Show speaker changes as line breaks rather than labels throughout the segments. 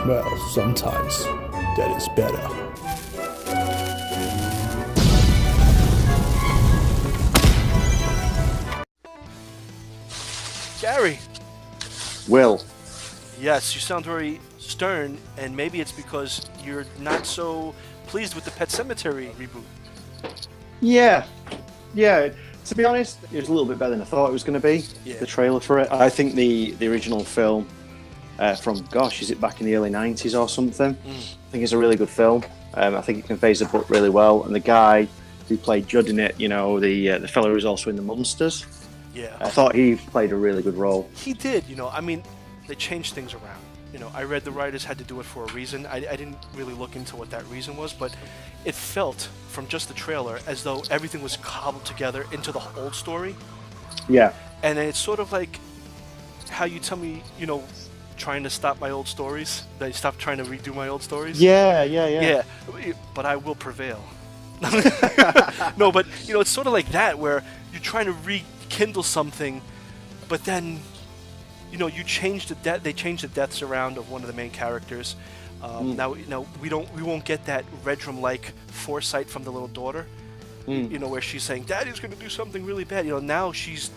Well, sometimes that is better.
Gary!
Will.
Yes, you sound very stern, and maybe it's because you're not so pleased with the Pet Sematary reboot.
Yeah. To be honest, it was a little bit better than I thought it was going to be.
Yeah.
The trailer for it. I think the original film from, is it back in the early 90s or something? I think it's a really good film. I think it conveys the book really well. And the guy who played Judd in it, the fellow who's also in The Munsters,
Yeah.
I thought he played a really good role.
He did, they changed things around. I read the writers had to do it for a reason. I didn't really look into what that reason was, but it felt, from just the trailer, as though everything was cobbled together into the old story.
Yeah.
And it's sort of like how you tell me, trying to stop my old stories. That I stop trying to redo my old stories.
Yeah.
But I will prevail. No, but, it's sort of like that, where you're trying to rekindle something, but then... you change they changed the deaths around of one of the main characters. Now we won't get that Redrum-like foresight from the little daughter. Where she's saying, "Daddy's going to do something really bad." Now she's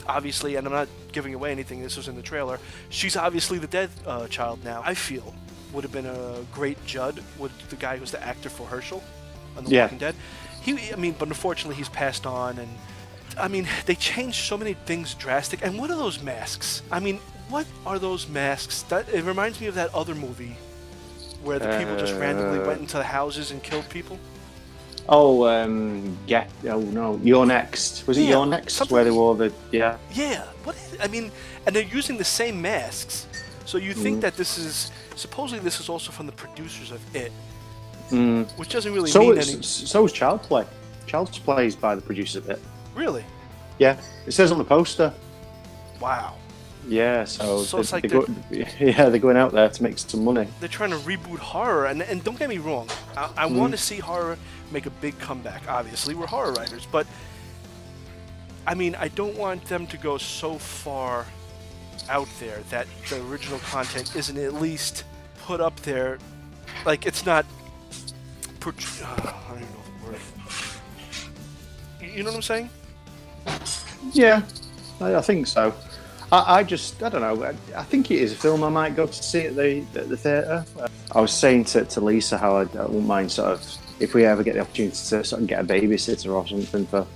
obviously, and I'm not giving away anything. This was in the trailer. She's obviously the dead child now. I feel would have been a great Judd, the guy who's the actor for Herschel on The Walking Dead. But unfortunately he's passed on, and. They changed so many things drastic. And what are those masks? What are those masks? It reminds me of that other movie where the people just randomly went into the houses and killed people.
You're Next. Was it You're Next?
Something...
Where they wore the... Yeah.
Yeah. And they're using the same masks. So you think that supposedly this is also from the producers of It. Which doesn't really mean anything.
So is Child's Play. Child's Play is by the producers of It.
Really?
Yeah, it says on the poster.
Wow.
Yeah, so
it's like
they're going out there to make some money.
They're trying to reboot horror, and don't get me wrong, I want to see horror make a big comeback. Obviously, we're horror writers, but I don't want them to go so far out there that the original content isn't at least put up there, like it's not. I don't even know the word. You know what I'm saying?
Yeah, I think so. I don't know. I think it is a film I might go to see at the theatre. I was saying to Lisa how I wouldn't mind sort of if we ever get the opportunity to sort of get a babysitter or something for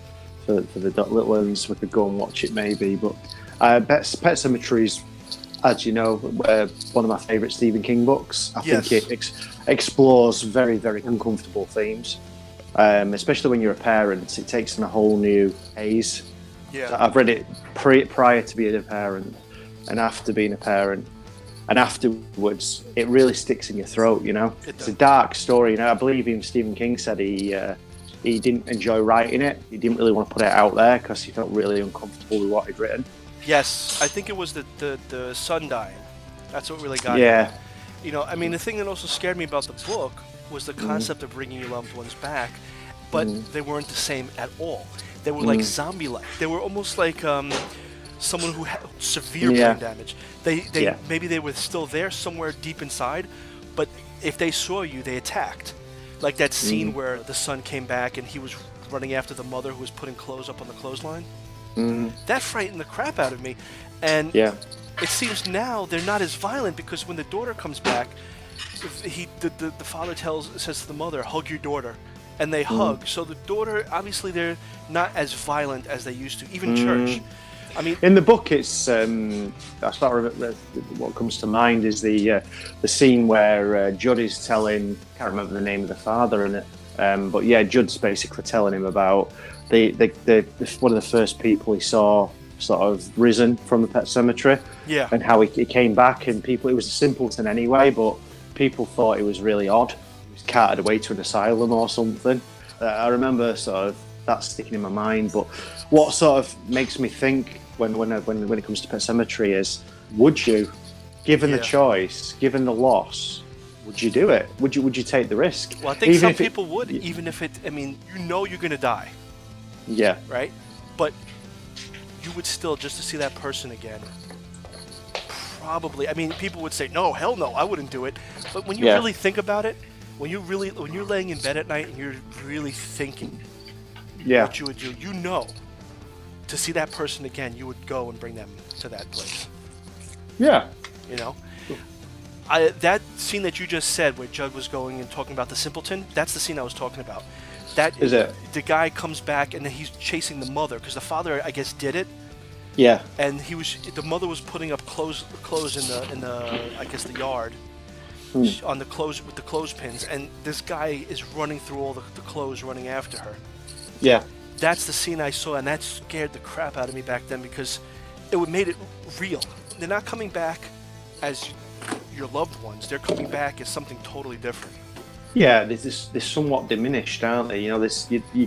the little ones, we could go and watch it maybe. But Pet Sematary, as you know, one of my favourite Stephen King books. I think it explores very, very uncomfortable themes. Especially when you're a parent, it takes on a whole new haze.
Yeah.
So I've read it prior to being a parent and after being a parent, and afterwards it really sticks in your throat. It's a dark story. I believe even Stephen King said he didn't enjoy writing it. He didn't really want to put it out there because he felt really uncomfortable with what he'd written.
Yes, I think it was the son dying. That's what really got me. The thing that also scared me about the book was the concept of bringing your loved ones back, but they weren't the same at all. They were like zombie-like. They were almost like someone who had severe brain damage. Maybe they were still there somewhere deep inside, but if they saw you, they attacked. Like that scene where the son came back and he was running after the mother who was putting clothes up on the clothesline. That frightened the crap out of me. And it seems now they're not as violent because when the daughter comes back, the father says to the mother, "Hug your daughter," and they hug. So the daughter, obviously, they're not as violent as they used to. Even church.
In the book, it's what comes to mind is the scene where Judd is telling, I can't remember the name of the father in it, but Judd's basically telling him about the one of the first people he saw sort of risen from the Pet Sematary, and how he came back, and it was a simpleton anyway, but people thought it was really odd. He was carted away to an asylum or something. I remember sort of that sticking in my mind. But what sort of makes me think when it comes to Pet Sematary is, would you, given the choice, given the loss, would you do it? Would you take the risk?
Well, I think some people would, even if you're going to die.
Yeah.
Right? But you would still, just to see that person again, probably. I mean, people would say, no, hell no, I wouldn't do it. But when you
Yeah.
really think about it, when you're laying in bed at night and you're really thinking
Yeah.
what you would do, you know, to see that person again, you would go and bring them to that place.
Yeah.
You know, that scene that you just said, where Judd was going and talking about the simpleton, that's the scene I was talking about. That
Is it?
The guy comes back and then he's chasing the mother because the father, I guess, did it.
Yeah.
And the mother was putting up clothes in the I guess the yard on the clothes with the clothespins, and this guy is running through all the clothes, running after her.
Yeah.
That's the scene I saw, and that scared the crap out of me back then because it made it real. They're not coming back as your loved ones; they're coming back as something totally different.
Yeah, they're somewhat diminished, aren't they? You know,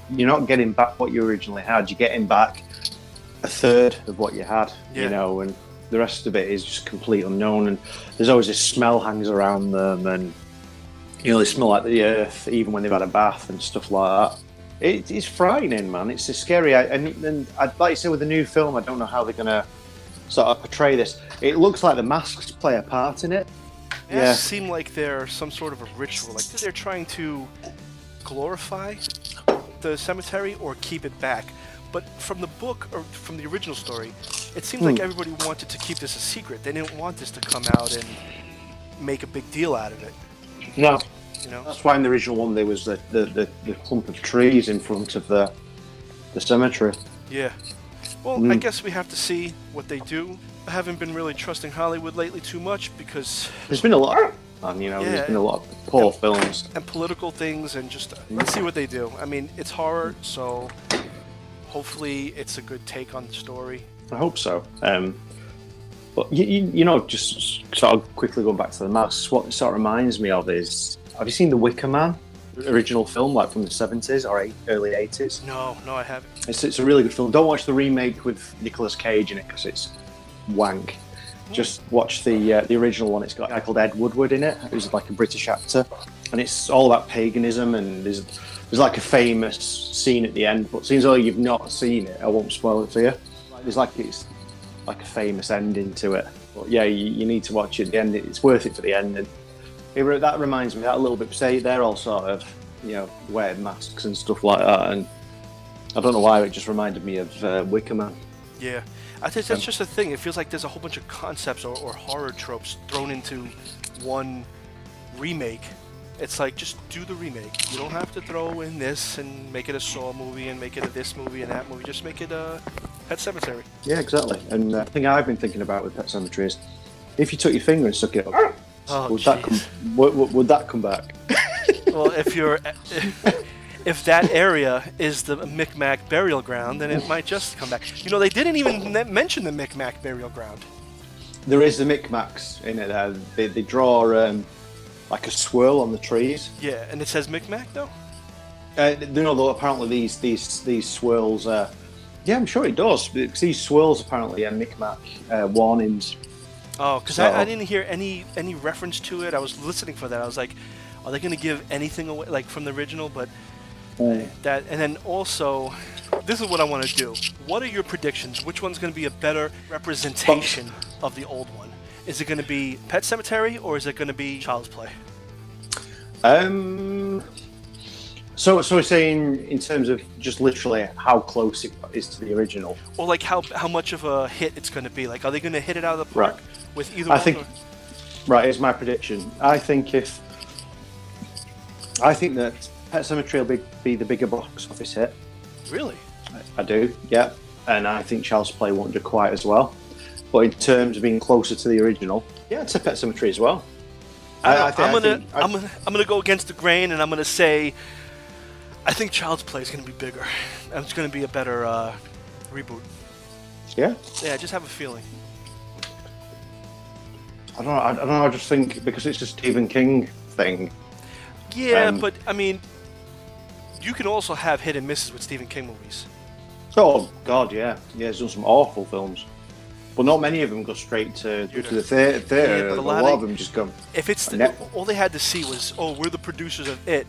you're not getting back what you originally had. You're getting back a third of what you had, you know, and the rest of it is just complete unknown. And there's always this smell hangs around them, and you know, they smell like the earth even when they've had a bath and stuff like that. It's frightening, man. It's scary. And I'd like to say with the new film, I don't know how they're gonna sort of portray this. It looks like the masks play a part in it.
It seem like they're some sort of a ritual, like they're trying to glorify the cemetery or keep it back. But from the book or from the original story, it seems like everybody wanted to keep this a secret. They didn't want this to come out and make a big deal out of it.
No,
You know?
that's why in the original one there was the clump of trees in front of the cemetery.
Yeah. Well, I guess we have to see what they do. I haven't been really trusting Hollywood lately too much because...
There's been a lot, and you know, there's been a lot of poor films.
And political things, and just let's see what they do. I mean, it's horror, so hopefully it's a good take on the story.
I hope so. But you know, just sort of quickly going back to the masks, what it sort of reminds me of is, have you seen The Wicker Man? Original film, like from the 70s or early 80s?
No, I haven't.
It's a really good film. Don't watch the remake with Nicolas Cage in it because it's wank. Just watch the original one. It's got a guy called Ed Woodward in it, who's like a British actor, and it's all about paganism. And there's like a famous scene at the end, but since you've not seen it, I won't spoil it for you. It's like a famous ending to it. But yeah, you need to watch it at the end. It's worth it for the end. And that reminds me that a little bit. Say they're all sort of, you know, wearing masks and stuff like that, and I don't know why it just reminded me of Wicker Man.
Yeah, I think that's just a thing. It feels like there's a whole bunch of concepts or horror tropes thrown into one remake. It's like, just do the remake. You don't have to throw in this and make it a Saw movie and make it a this movie and that movie. Just make it a Pet Sematary.
Yeah, exactly. And the thing I've been thinking about with Pet Sematary is, if you took your finger and stuck it up, would that come back?
Well, if that area is the Micmac burial ground, then it might just come back. You know, they didn't even mention the Micmac burial ground.
There is the Micmacs in it. They draw like a swirl on the trees.
Yeah, and it says Micmac though.
No, though apparently these swirls. Yeah, I'm sure it does. Because these swirls apparently are Micmac warnings.
Oh, because I didn't hear any reference to it. I was listening for that. I was like, are they going to give anything away, like from the original? But that, and then also, this is what I want to do. What are your predictions? Which one's going to be a better representation of the old one? Is it going to be Pet Sematary or is it going to be Child's Play?
So we're saying in terms of just literally how close it is to the original,
or like how much of a hit it's going to be? Like, are they going to hit it out of the park with either one?
Right, here's my prediction. I think that Pet Sematary will be the bigger box office hit.
Really?
I do, yeah. And I think Child's Play won't do quite as well. But in terms of being closer to the original, yeah, it's a Pet Sematary as well.
I'm gonna go against the grain, and I'm gonna say I think Child's Play is gonna be bigger. And it's gonna be a better reboot.
Yeah.
Yeah, I just have a feeling.
I don't know. I just think because it's a Stephen King thing.
Yeah, but I mean, you can also have hit and misses with Stephen King movies.
Oh God, yeah. He's done some awful films, but not many of them go straight to the theater.
Yeah, but
a lot of them just go.
If it's all they had to see was, oh, we're the producers of it,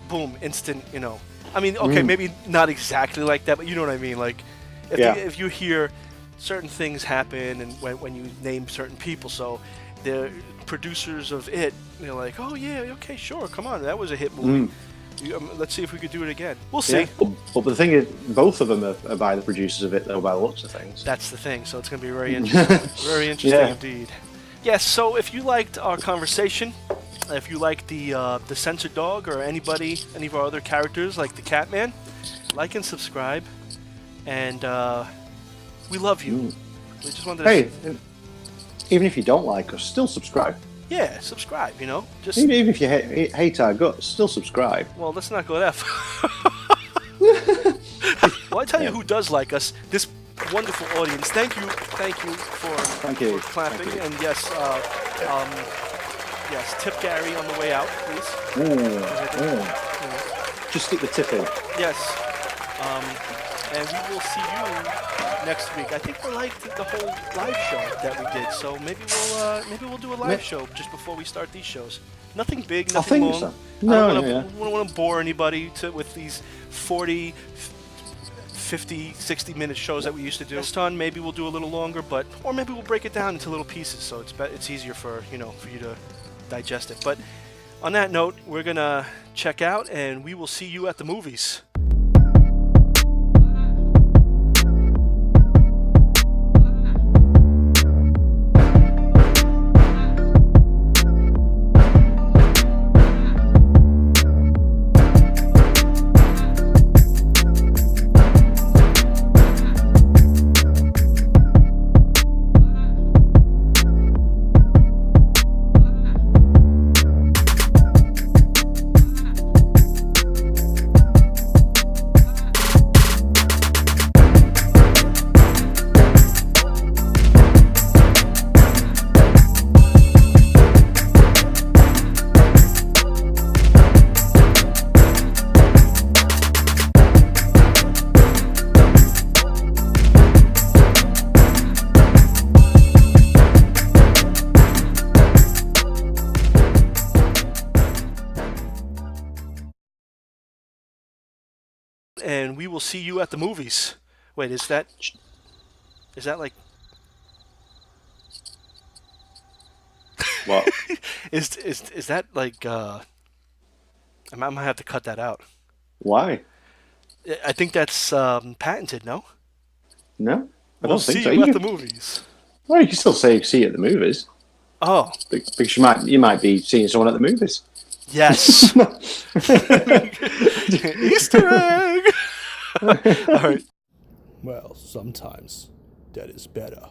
boom, instant. You know, I mean, okay, maybe not exactly like that, but you know what I mean. Like, if you hear certain things happen, and when you name certain people, so the producers of it, they're like, oh yeah, okay, sure, come on, that was a hit movie. Let's see if we could do it again. We'll see.
Yeah. But the thing is, both of them are by the producers of it, though, by the looks of things.
That's the thing. So it's going to be very interesting. Very interesting
Yeah.
indeed. Yes. So if you liked our conversation, if you liked the censored dog or any of our other characters like the Catman, like and subscribe, and we love you. We just wanted to.
Hey, even if you don't like us, still subscribe.
Yeah, subscribe. Just
Even if you hate our guts, still subscribe.
well, let's not go that far. Well, I tell you who does like us. This wonderful audience. Thank you for clapping.
Thank you.
And yes, tip Gary on the way out, please.
Just stick the tip in.
Yes. And we will see you next week. I think we liked the whole live show that we did, so maybe we'll do a live show just before we start these shows. Nothing big, nothing long.
So.
I don't want to bore anybody with these 40, 50, 60-minute shows that we used to do. This time, maybe we'll do a little longer, or maybe we'll break it down into little pieces, so it's easier for you to digest it. But on that note, we're gonna check out, and we will see you at the movies. And we will see you at the movies. Wait, is that like
What?
is that like I'm gonna have to cut that out.
Why?
I think that's patented, no?
No, I
We'll
don't think
see
so.
you at the movies.
Well, you can still say see it at the movies
Oh,
because you might be seeing someone at the movies.
yes. Easter egg. All right.
Well, sometimes that is better.